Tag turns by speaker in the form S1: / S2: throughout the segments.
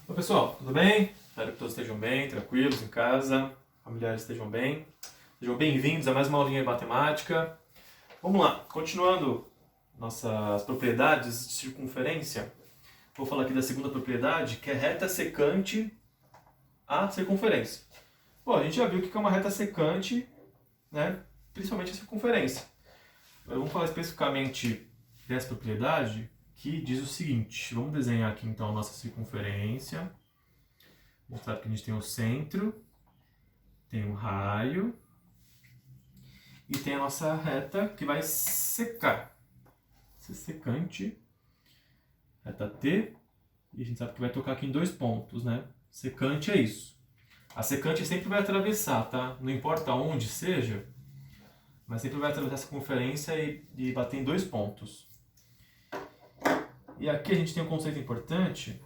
S1: Oi pessoal, tudo bem? Espero que todos estejam bem, tranquilos em casa, familiares estejam bem. Sejam bem-vindos a mais uma aulinha de matemática. Vamos lá, continuando nossas propriedades de circunferência. Vou falar aqui da segunda propriedade, que é reta secante à circunferência. Bom, a gente já viu o que é uma reta secante, né? Principalmente a circunferência. Vamos falar especificamente dessa propriedade, que diz o seguinte. Vamos desenhar aqui então a nossa circunferência. Mostrar que a gente tem o centro, tem um raio e tem a nossa reta que vai secar. Ser secante, reta T, e a gente sabe que vai tocar aqui em dois pontos, né? Secante é isso. A secante sempre vai atravessar, tá? Não importa onde seja, mas sempre vai atravessar a circunferência e bater em dois pontos. E aqui a gente tem um conceito importante,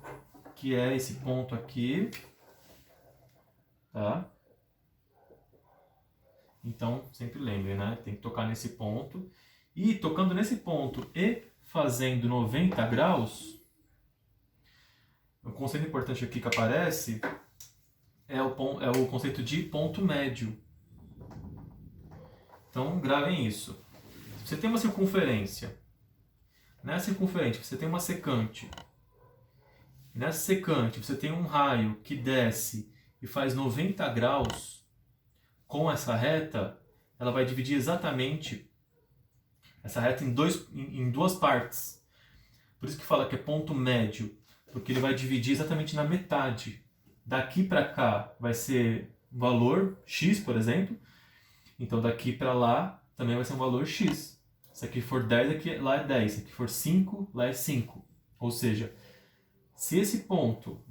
S1: que é esse ponto aqui, tá? Então, sempre lembre, né? Tem que tocar nesse ponto. E tocando nesse ponto e fazendo 90 graus, o conceito importante aqui que aparece é o conceito de ponto médio. Então, gravem isso. Se você tem uma circunferência, nessa circunferência você tem uma secante, nessa secante você tem um raio que desce e faz 90 graus, com essa reta, ela vai dividir exatamente essa reta em duas partes. Por isso que fala que é ponto médio, porque ele vai dividir exatamente na metade. Daqui para cá vai ser um valor x, por exemplo. Então daqui para lá também vai ser um valor x. Se aqui for 10, aqui, lá é 10. Se aqui for 5, lá é 5. Ou seja, se esse ponto...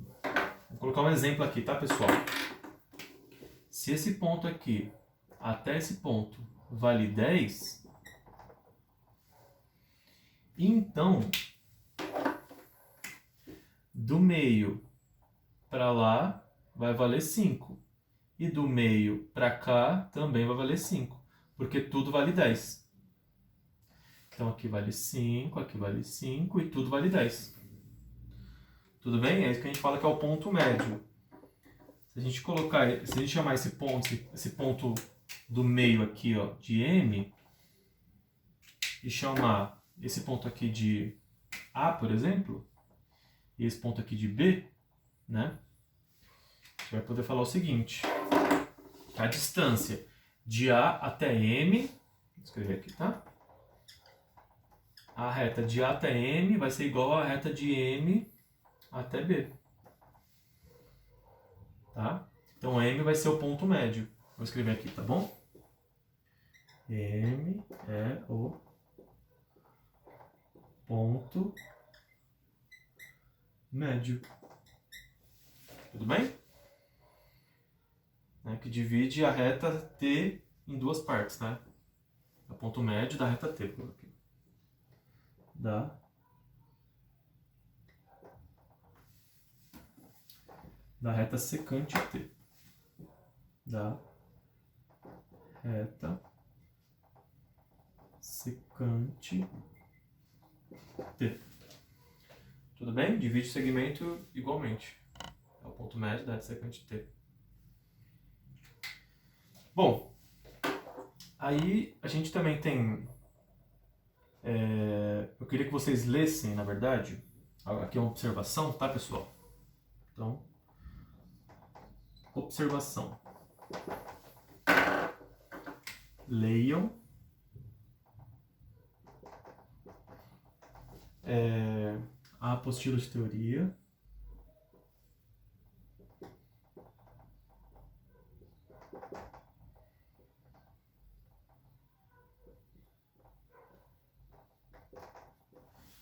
S1: Vou colocar um exemplo aqui, tá, pessoal? Se esse ponto aqui até esse ponto vale 10, então do meio para lá vai valer 5. E do meio para cá também vai valer 5, porque tudo vale 10. Então aqui vale 5 e tudo vale 10. Tudo bem? É isso que a gente fala que é o ponto médio. Se a gente chamar esse ponto do meio aqui, ó, de M, e chamar esse ponto aqui de A, por exemplo, e esse ponto aqui de B, né? A gente vai poder falar o seguinte: a distância de A até M, vou escrever aqui, tá? A reta de A até M vai ser igual à reta de M até B. Tá? Então M vai ser o ponto médio. Vou escrever aqui, tá bom? M é o ponto médio. Tudo bem? Que divide a reta T em duas partes, né? É o ponto médio da reta T. Da reta secante T. Da reta secante T. Tudo bem? Divide o segmento igualmente. É o ponto médio da reta secante T. Bom, aí a gente também tem... eu queria que vocês lessem, na verdade, aqui é uma observação, tá, pessoal? Então, observação. Leiam a apostila de teoria.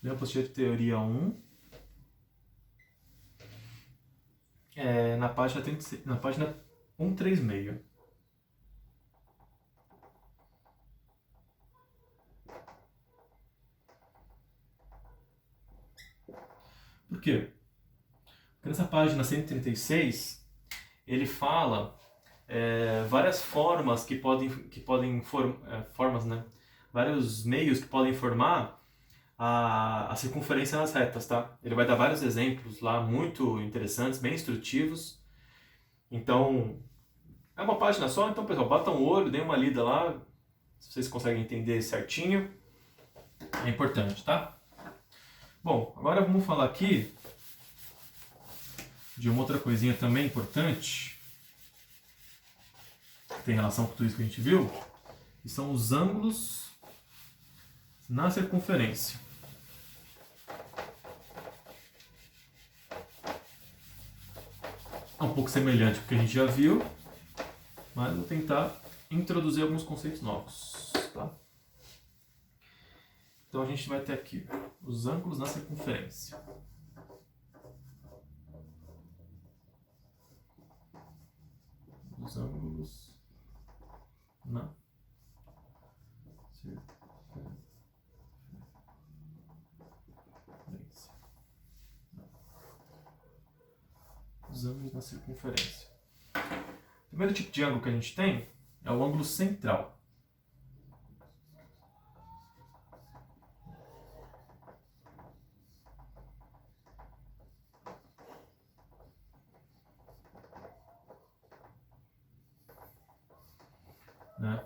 S1: Leiam a apostila de teoria 1. Na página 136. Por quê? Porque nessa página 136 ele fala várias formas formas, né? Vários meios que podem formar a circunferência nas retas, tá? Ele vai dar vários exemplos lá muito interessantes, bem instrutivos. Então, é uma página só, então, pessoal, batam o olho, deem uma lida lá, se vocês conseguem entender certinho. É importante, tá? Bom, agora vamos falar aqui de uma outra coisinha também importante, que tem relação com tudo isso que a gente viu, que são os ângulos na circunferência. É um pouco semelhante ao que a gente já viu, mas vou tentar introduzir alguns conceitos novos, tá? Então a gente vai ter aqui os ângulos na circunferência. Os ângulos na circunferência. Os ângulos na circunferência. O primeiro tipo de ângulo que a gente tem é o ângulo central. Né?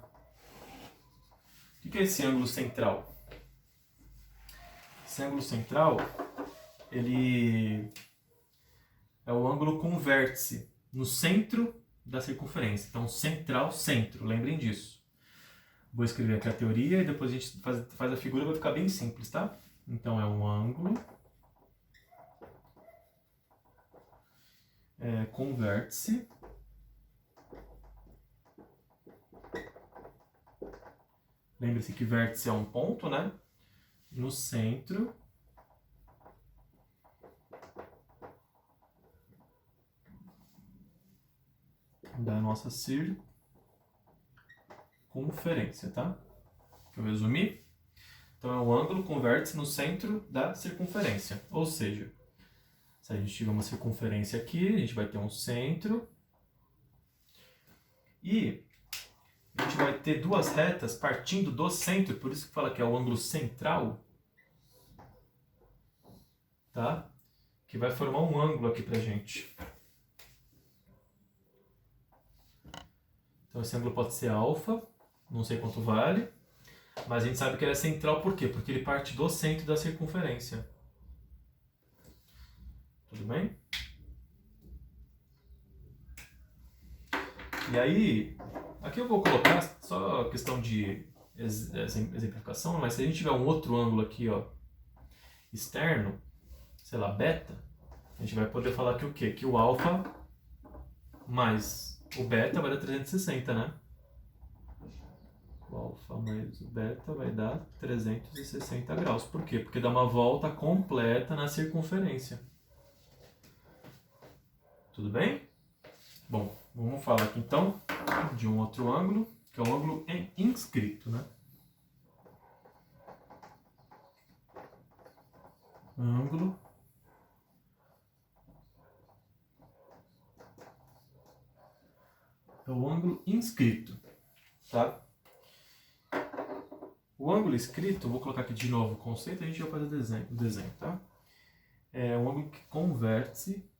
S1: O que é esse ângulo central? Esse ângulo central, ele é o ângulo com vértice no centro da circunferência. Então, central, centro, lembrem disso. Vou escrever aqui a teoria e depois a gente faz a figura, vai ficar bem simples, tá? Então, é um ângulo com vértice lembre-se que vértice é um ponto, né? No centro da nossa circunferência, tá? Que eu resumi. Então é um ângulo com vértice no centro da circunferência. Ou seja, se a gente tiver uma circunferência aqui, a gente vai ter um centro. E a gente vai ter duas retas partindo do centro, por isso que fala que é o ângulo central, tá? Que vai formar um ângulo aqui pra gente. Então esse ângulo pode ser alfa, não sei quanto vale, mas a gente sabe que ele é central por quê? Porque ele parte do centro da circunferência. Tudo bem? E aí, aqui eu vou colocar só questão de exemplificação, mas se a gente tiver um outro ângulo aqui, ó, externo, sei lá, beta, a gente vai poder falar que o quê? Que o alfa mais o beta vai dar 360, né? O alfa mais o beta vai dar 360 graus. Por quê? Porque dá uma volta completa na circunferência. Tudo bem? Bom, vamos falar aqui então de um outro ângulo, que é o ângulo inscrito, né? Ângulo é o ângulo inscrito, tá? O ângulo inscrito, vou colocar aqui de novo o conceito, a gente vai fazer o desenho, tá? É um ângulo que converte-se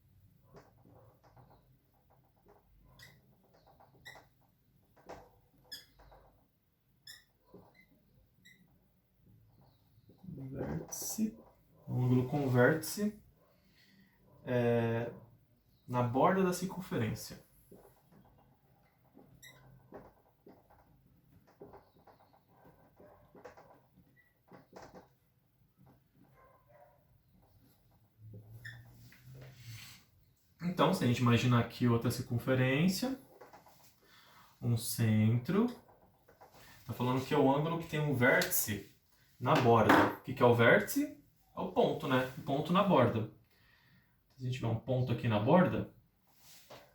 S1: o ângulo converte-se na borda da circunferência. Então, se a gente imaginar aqui outra circunferência, um centro, está falando que é o ângulo que tem um vértice na borda. O que é o vértice? É o ponto, né? O ponto na borda. Se a gente tiver um ponto aqui na borda,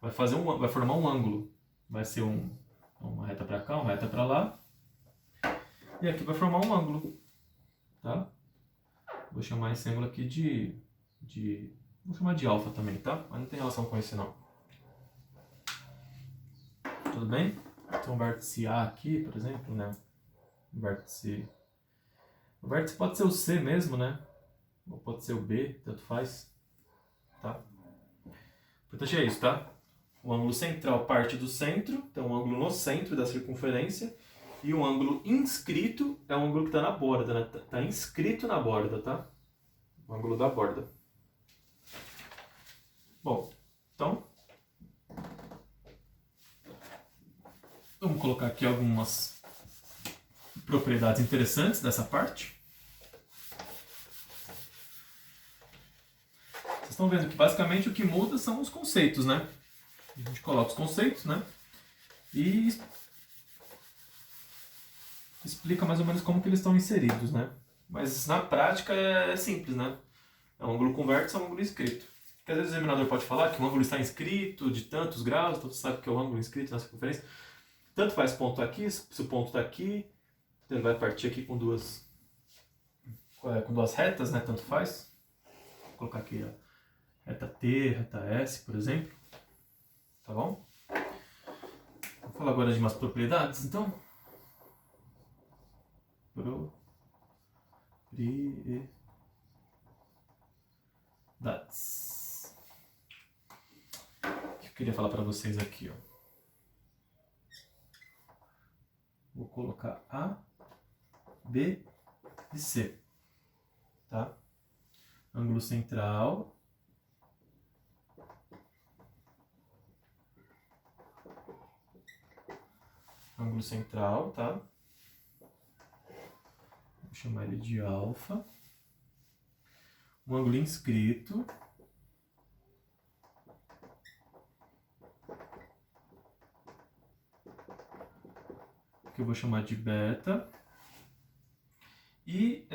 S1: vai formar um ângulo. Vai ser uma reta para cá, uma reta para lá. E aqui vai formar um ângulo, tá? Vou chamar esse ângulo aqui vou chamar de alfa também, tá? Mas não tem relação com esse não. Tudo bem? Então o vértice A aqui, por exemplo, né? O vértice O vértice pode ser o C mesmo, né? Ou pode ser o B, tanto faz. Tá? Portanto, é isso, tá? O ângulo central parte do centro, então um ângulo no centro da circunferência. E o ângulo inscrito é o ângulo que está na borda, né? Está inscrito na borda, tá? O ângulo da borda. Bom, então vamos colocar aqui algumas propriedades interessantes dessa parte. Vocês estão vendo que basicamente o que muda são os conceitos, né? A gente coloca os conceitos, né? E explica mais ou menos como que eles estão inseridos, né? Mas na prática é simples, né? É um ângulo com vértice, é um ângulo inscrito. Porque às vezes o examinador pode falar que o ângulo está inscrito de tantos graus, então você sabe que é o ângulo inscrito na circunferência. Tanto faz ponto aqui, se o ponto está aqui, ele vai partir aqui com duas retas, né? Tanto faz. Vou colocar aqui a reta T, reta S, por exemplo. Tá bom? Vou falar agora de umas propriedades, então. Propriedades. O que eu queria falar para vocês aqui, ó. Vou colocar A, B e C, tá? Ângulo central. Ângulo central, tá? Vou chamar ele de alfa. Um ângulo inscrito. Que eu vou chamar de beta. E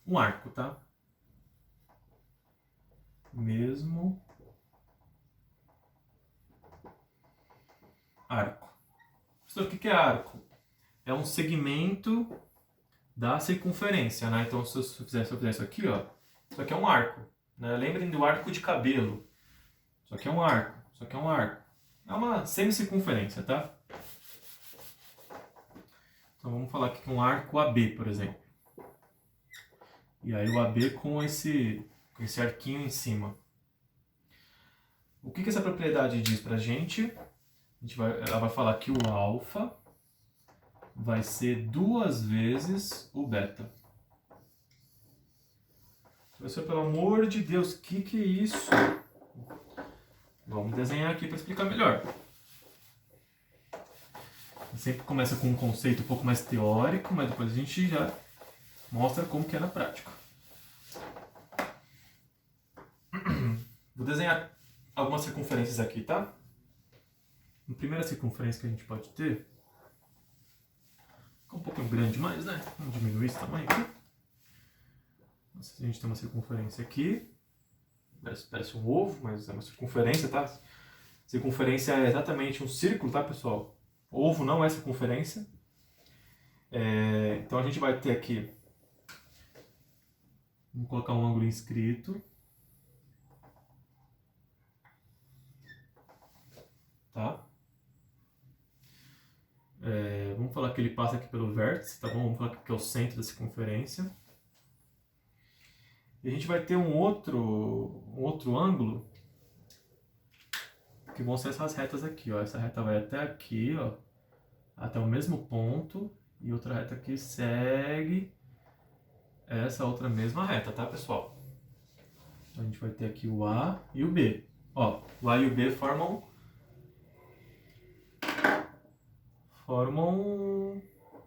S1: um arco, tá? Mesmo arco. Professor, o que é arco? É um segmento da circunferência, né? Então, se eu fizer isso aqui, ó, isso aqui é um arco, né? Lembrem do arco de cabelo. Isso aqui é um arco, isso aqui é um arco. É uma semicircunferência, tá? Então, vamos falar aqui com um arco AB, por exemplo. E aí o AB com esse arquinho em cima. O que essa propriedade diz pra gente? Ela vai falar que o alfa vai ser 2 vezes o beta. Professor, pelo amor de Deus, que é isso? Vamos desenhar aqui para explicar melhor. Sempre começa com um conceito um pouco mais teórico, mas depois a gente já mostra como que é na prática. Vou desenhar algumas circunferências aqui, tá? A primeira circunferência que a gente pode ter... Fica um pouco grande demais, né? Vamos diminuir esse tamanho aqui. Nossa, a gente tem uma circunferência aqui. Parece um ovo, mas é uma circunferência, tá? Circunferência é exatamente um círculo, tá, pessoal? Ovo não é circunferência. Então a gente vai ter aqui... Vamos colocar um ângulo inscrito. Tá? Vamos falar que ele passa aqui pelo vértice, tá bom? Vamos falar que é o centro da circunferência. E a gente vai ter um outro ângulo, que vão ser essas retas aqui, ó. Essa reta vai até aqui, ó, até o mesmo ponto, e outra reta aqui segue essa outra mesma reta, tá, pessoal? Então a gente vai ter aqui o A e o B. Ó, o A e o B formam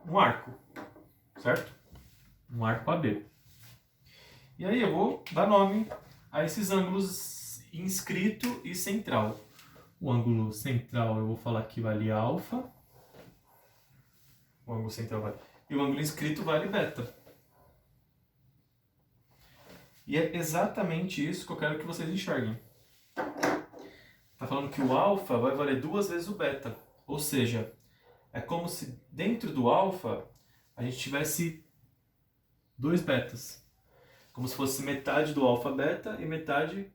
S1: um arco, certo? Um arco AB. E aí eu vou dar nome a esses ângulos inscrito e central. O ângulo central eu vou falar que vale alfa. O ângulo central vale... E o ângulo inscrito vale beta. E é exatamente isso que eu quero que vocês enxerguem. Está falando que o alfa vai valer 2 vezes o beta. Ou seja, é como se dentro do alfa a gente tivesse 2 betas. Como se fosse metade do alfa beta e metade,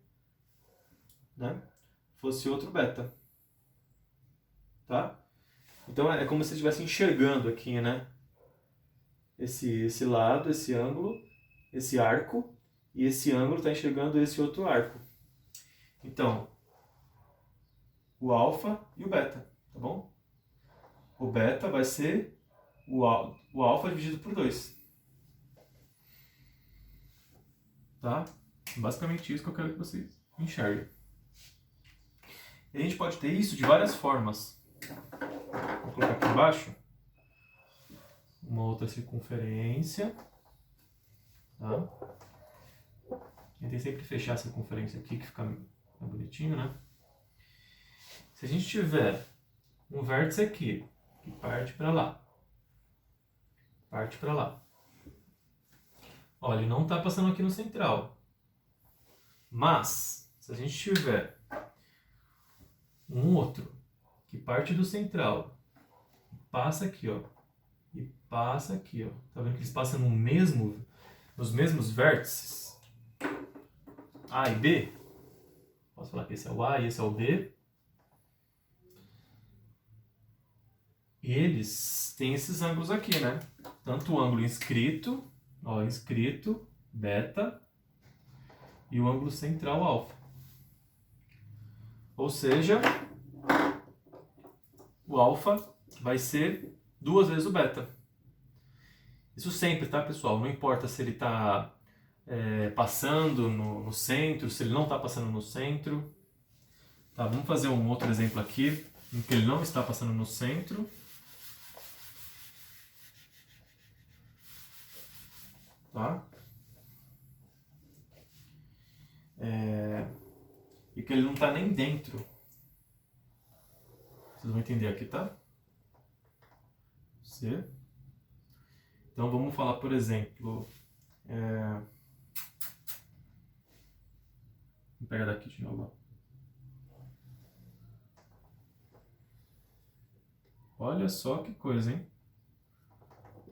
S1: né, fosse outro beta. Tá? Então é como se você estivesse enxergando aqui, né? esse lado, esse ângulo, esse arco, e esse ângulo está enxergando esse outro arco. Então, o alfa e o beta, tá bom? O beta vai ser o alfa dividido por 2. Tá? Basicamente isso que eu quero que vocês enxerguem. E a gente pode ter isso de várias formas. Vou colocar aqui embaixo uma outra circunferência. Tá? Tentei sempre fechar a circunferência aqui, que fica mais bonitinho, né? Se a gente tiver um vértice aqui, que parte para lá, parte para lá. Olha, ele não está passando aqui no central. Mas, se a gente tiver um outro que parte do central, passa aqui, ó, e passa aqui, ó. Tá vendo que eles passam nos mesmos vértices? A e B. Posso falar que esse é o A e esse é o B. E eles têm esses ângulos aqui, né? Tanto o ângulo inscrito, ó, inscrito, beta, e o ângulo central, alfa. Ou seja, o alfa vai ser 2 vezes o beta. Isso sempre, tá, pessoal? Não importa se ele está passando no centro, se ele não está passando no centro. Tá, vamos fazer um outro exemplo aqui, em que ele não está passando no centro. Tá? E que ele não está nem dentro. Vocês vão entender aqui, tá? C. Então vamos falar, por exemplo, vou pegar daqui de novo. Olha só que coisa, hein?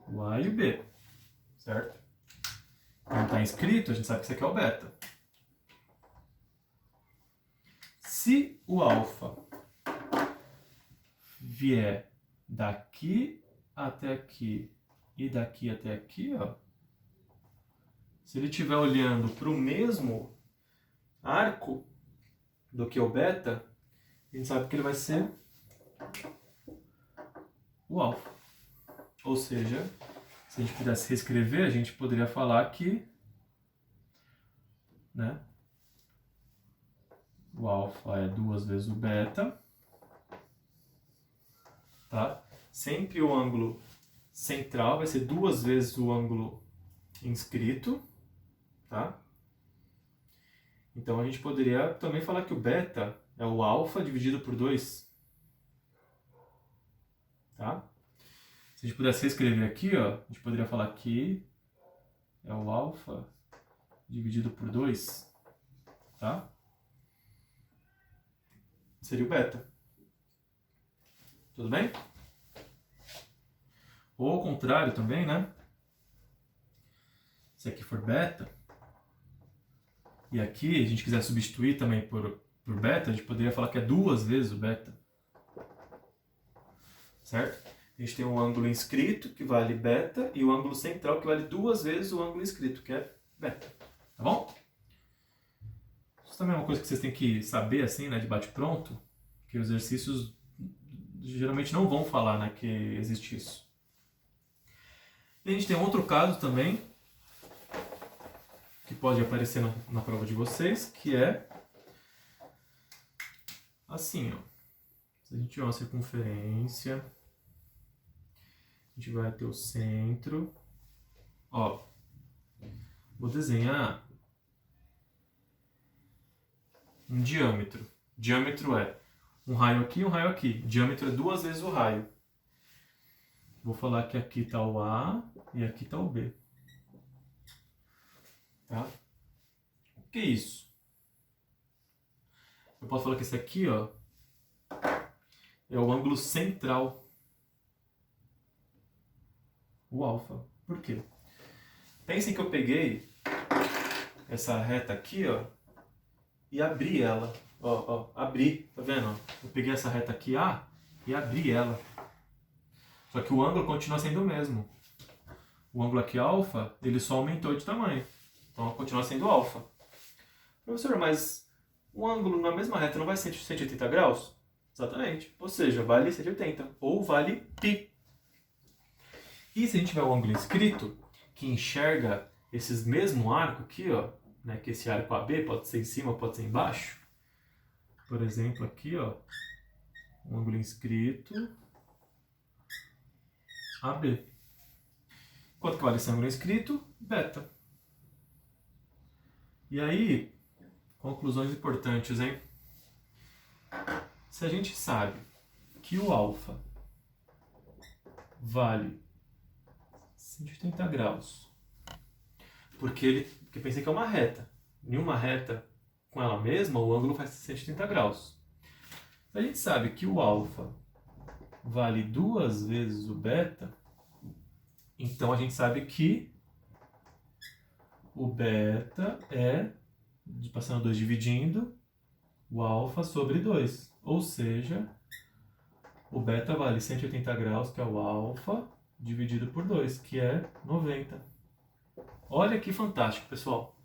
S1: O A e o B, certo? Não está inscrito, a gente sabe que isso aqui é o beta. Se o alfa vier daqui até aqui e daqui até aqui, ó, se ele estiver olhando para o mesmo arco do que o beta, a gente sabe que ele vai ser o alfa. Ou seja, se a gente pudesse reescrever, a gente poderia falar que, né, o alfa é 2 vezes o beta, tá? Sempre o ângulo central vai ser 2 vezes o ângulo inscrito, tá? Então a gente poderia também falar que o beta é o alfa dividido por 2, tá? Se a gente pudesse reescrever aqui, ó, a gente poderia falar que é o alfa dividido por 2, tá? Seria o beta. Tudo bem? Ou ao contrário também, né? Se aqui for beta, e aqui a gente quiser substituir também por beta, a gente poderia falar que é 2 vezes o beta. Certo? A gente tem um ângulo inscrito, que vale beta, e o ângulo central, que vale 2 vezes o ângulo inscrito, que é beta. Tá bom? Isso também é uma coisa que vocês têm que saber, assim, né, de bate-pronto, que os exercícios geralmente não vão falar, né, que existe isso. E a gente tem outro caso também, que pode aparecer na prova de vocês, que é assim, ó. Se a gente tiver uma circunferência, a gente vai ter o centro. Ó, vou desenhar um diâmetro. Diâmetro é um raio aqui e um raio aqui. Diâmetro é 2 vezes o raio. Vou falar que aqui está o A e aqui está o B. Tá? O que é isso? Eu posso falar que esse aqui, ó, é o ângulo central. O alfa. Por quê? Pensem que eu peguei essa reta aqui, ó, e abri ela. Ó, abri, tá vendo? Eu peguei essa reta aqui, A, e abri ela. Só que o ângulo continua sendo o mesmo. O ângulo aqui alfa, ele só aumentou de tamanho. Então continua sendo alfa. Professor, mas um ângulo na mesma reta não vai ser 180 graus? Exatamente. Ou seja, vale 180. Ou vale π. E se a gente tiver o ângulo inscrito, que enxerga esses mesmo arco aqui, ó, né, que esse arco AB pode ser em cima, pode ser embaixo. Por exemplo, aqui, ó, um ângulo inscrito AB. Quanto que vale esse ângulo inscrito? Beta. E aí, conclusões importantes, hein? Se a gente sabe que o alfa vale 180 graus, porque pensei que é uma reta. Em uma reta com ela mesma, o ângulo faz 180 graus. Se a gente sabe que o alfa vale 2 vezes o beta, então a gente sabe que o beta é, passando 2 dividindo, o alfa sobre 2. Ou seja, o beta vale 180 graus, que é o alfa, dividido por 2, que é 90. Olha que fantástico, pessoal.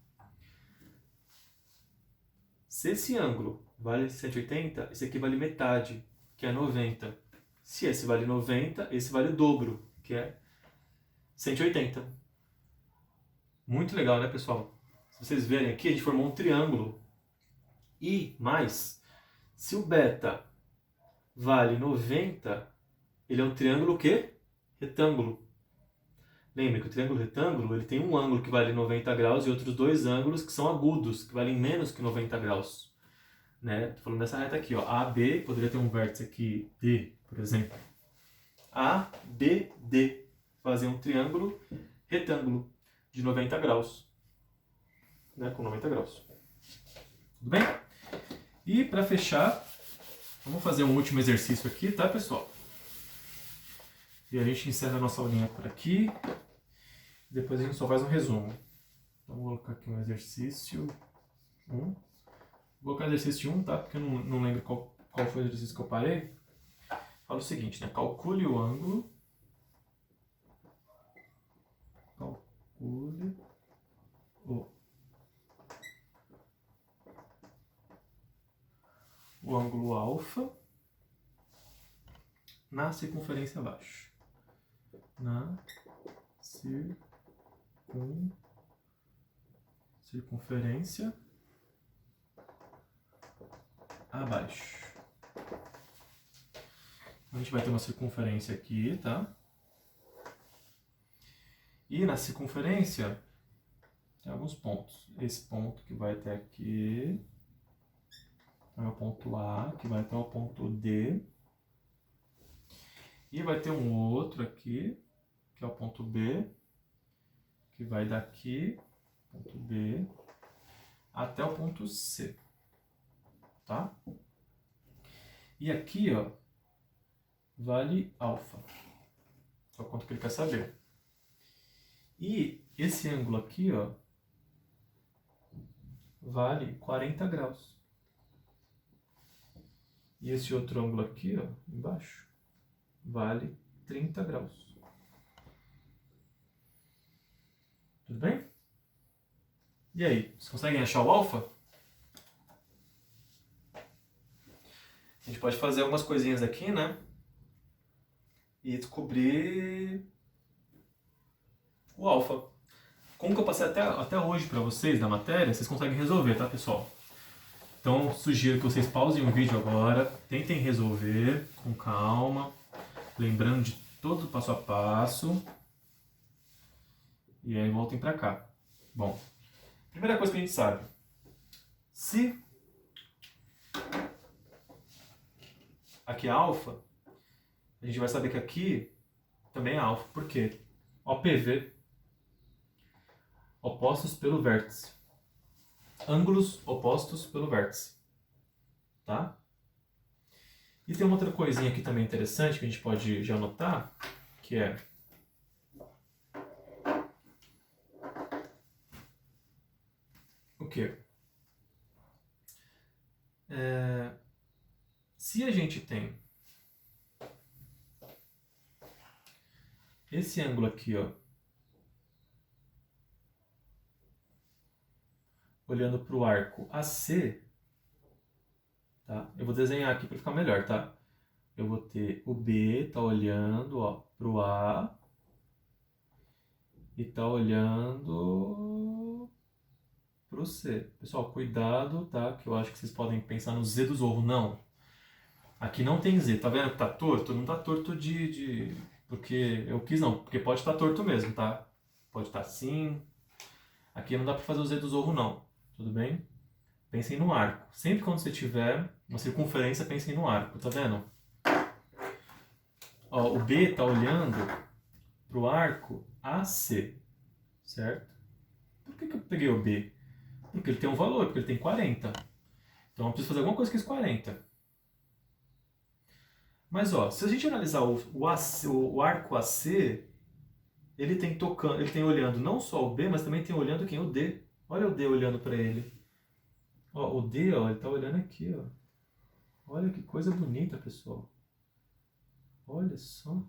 S1: Se esse ângulo vale 180, esse aqui vale metade, que é 90. Se esse vale 90, esse vale o dobro, que é 180. Muito legal, né, pessoal? Se vocês verem aqui, a gente formou um triângulo. E mais, se o beta vale 90, ele é um triângulo o quê? Retângulo. Lembra que o triângulo retângulo ele tem um ângulo que vale 90 graus e outros dois ângulos que são agudos, que valem menos que 90 graus. Né? Tô falando dessa reta aqui, ó. AB, poderia ter um vértice aqui, D, por exemplo. ABD. Fazer um triângulo retângulo de 90 graus. Né? Com 90 graus. Tudo bem? E para fechar, vamos fazer um último exercício aqui, tá, pessoal? E a gente encerra a nossa aulinha por aqui. Depois a gente só faz um resumo. Então, vou colocar aqui um exercício 1. Vou colocar exercício 1, tá? Porque eu não lembro qual foi o exercício que eu parei. Fala o seguinte, né? Calcule o ângulo. Calcule o ângulo alfa na circunferência abaixo. Na circunferência abaixo. A gente vai ter uma circunferência aqui, tá? E na circunferência tem alguns pontos. Esse ponto que vai até aqui é o ponto A, que vai até o ponto D. E vai ter um outro aqui, que é o ponto B, que vai daqui, ponto B, até o ponto C. Tá? E aqui, ó, vale alfa. Só quanto que ele quer saber. E esse ângulo aqui, ó, vale 40 graus. E esse outro ângulo aqui, ó, embaixo, vale 30 graus. Tudo bem? E aí, vocês conseguem achar o alfa? A gente pode fazer algumas coisinhas aqui, né? E descobrir o alfa. Como que eu passei até hoje para vocês da matéria, vocês conseguem resolver, tá, pessoal? Então, sugiro que vocês pausem o vídeo agora, tentem resolver com calma, lembrando de todo o passo a passo. E aí voltem para cá. Bom, primeira coisa que a gente sabe. Se aqui é alfa, a gente vai saber que aqui também é alfa. Por quê? OPV, opostos pelo vértice. Ângulos opostos pelo vértice. Tá? E tem uma outra coisinha aqui também interessante que a gente pode já anotar, que é o quê? Se a gente tem esse ângulo aqui, ó, olhando para o arco AC, tá? Eu vou desenhar aqui para ficar melhor, tá? Eu vou ter o B tá olhando para o A e tá olhando para o C. Pessoal, cuidado, tá? Que eu acho que vocês podem pensar no Z do Zorro. Não. Aqui não tem Z. Tá vendo que tá torto? Não tá torto porque eu quis não. Porque pode estar torto mesmo, tá? Pode estar assim. Aqui não dá para fazer o Z do Zorro, não. Tudo bem? Pensem no arco. Sempre quando você tiver uma circunferência, pensem no arco. Tá vendo? Ó, o B tá olhando pro arco AC. Certo? Por que eu peguei o B? Porque ele tem um valor, porque ele tem 40. Então eu preciso fazer alguma coisa com esse 40. Mas ó, se a gente analisar o arco AC, ele tem olhando não só o B, mas também tem olhando quem? O D. Olha o D olhando para ele. Ó, o D, ó, ele tá olhando aqui, ó. Olha que coisa bonita, pessoal. Olha só.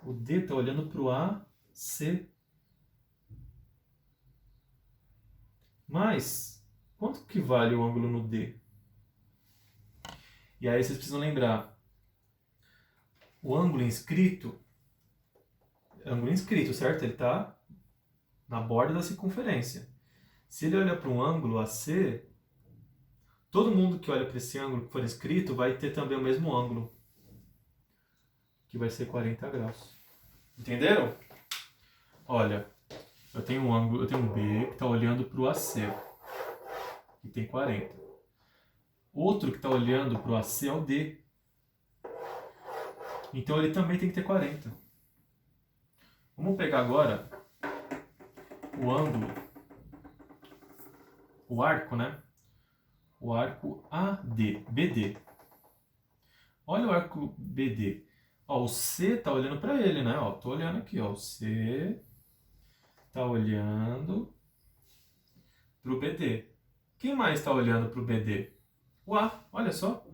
S1: O D tá olhando pro AC. Mas, quanto que vale o ângulo no D? E aí vocês precisam lembrar. O ângulo inscrito, certo? Ele está na borda da circunferência. Se ele olha para um ângulo AC, todo mundo que olha para esse ângulo que for inscrito vai ter também o mesmo ângulo, que vai ser 40 graus. Entenderam? Olha, eu tenho um B que está olhando para o AC, que tem 40. Outro que está olhando para o AC é o D. Então ele também tem que ter 40. Vamos pegar agora o ângulo, o arco, né? O arco BD. Olha o arco BD. Ó, o C tá olhando para ele, né? Ó, tô olhando aqui, ó. O C tá olhando pro BD. Quem mais tá olhando pro BD? O A, olha só.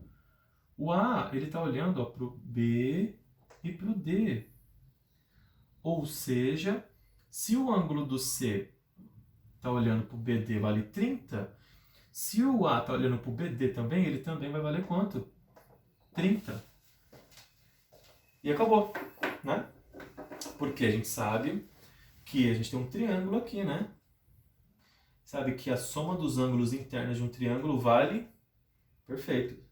S1: O A, ele tá olhando, ó, pro B e pro D. Ou seja, se o ângulo do C tá olhando pro BD vale 30, se o A tá olhando pro BD também, ele também vai valer quanto? 30. E acabou, né? Porque a gente sabe que a gente tem um triângulo aqui, né? Sabe que a soma dos ângulos internos de um triângulo vale... Perfeito.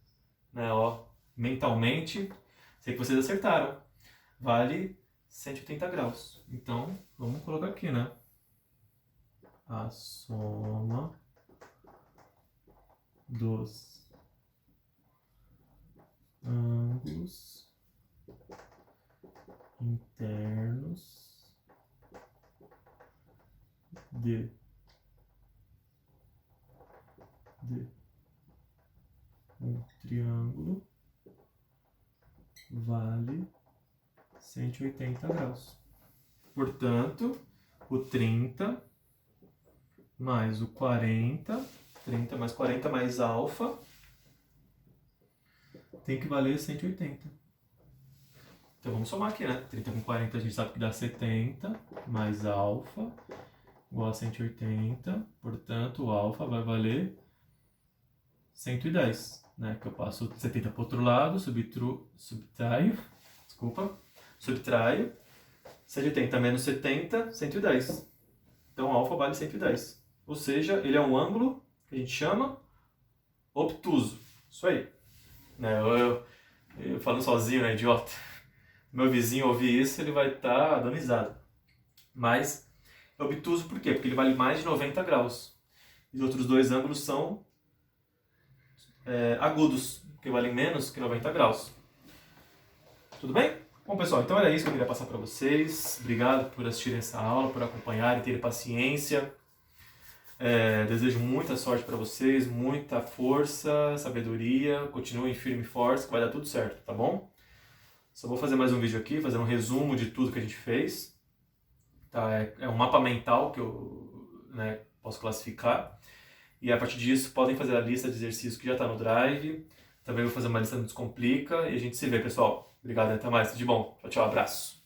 S1: Né? Ó, mentalmente, sei que vocês acertaram. Vale 180 graus. Então, vamos colocar aqui, né? A soma dos ângulos internos de um triângulo vale 180 graus. Portanto, o 30 mais o 40, 30 mais 40 mais alfa, tem que valer 180. Então vamos somar aqui, né? 30 com 40 a gente sabe que dá 70, mais alfa, igual a 180. Portanto, o alfa vai valer 110, né? Que eu passo 70 para o outro lado, subtraio, 180 menos 70, 110. Então, alfa vale 110. Ou seja, ele é um ângulo que a gente chama obtuso. Isso aí. Né? Eu falando sozinho, né, idiota? Meu vizinho ouvir isso, ele vai estar dando risada. Mas, é obtuso por quê? Porque ele vale mais de 90 graus. E os outros dois ângulos são agudos, que valem menos que 90 graus. Tudo bem? Bom, pessoal, então era isso que eu queria passar para vocês. Obrigado por assistirem essa aula, por acompanharem, terem paciência. Desejo muita sorte para vocês, muita força, sabedoria. Continuem firme e forte, que vai dar tudo certo, tá bom? Só vou fazer mais um vídeo aqui, fazer um resumo de tudo que a gente fez. Tá? É um mapa mental que eu, né, posso classificar. E a partir disso, podem fazer a lista de exercícios que já está no Drive. Também vou fazer uma lista no Descomplica. E a gente se vê, pessoal. Obrigado e até mais. Tudo de bom. Tchau, tchau. Abraço.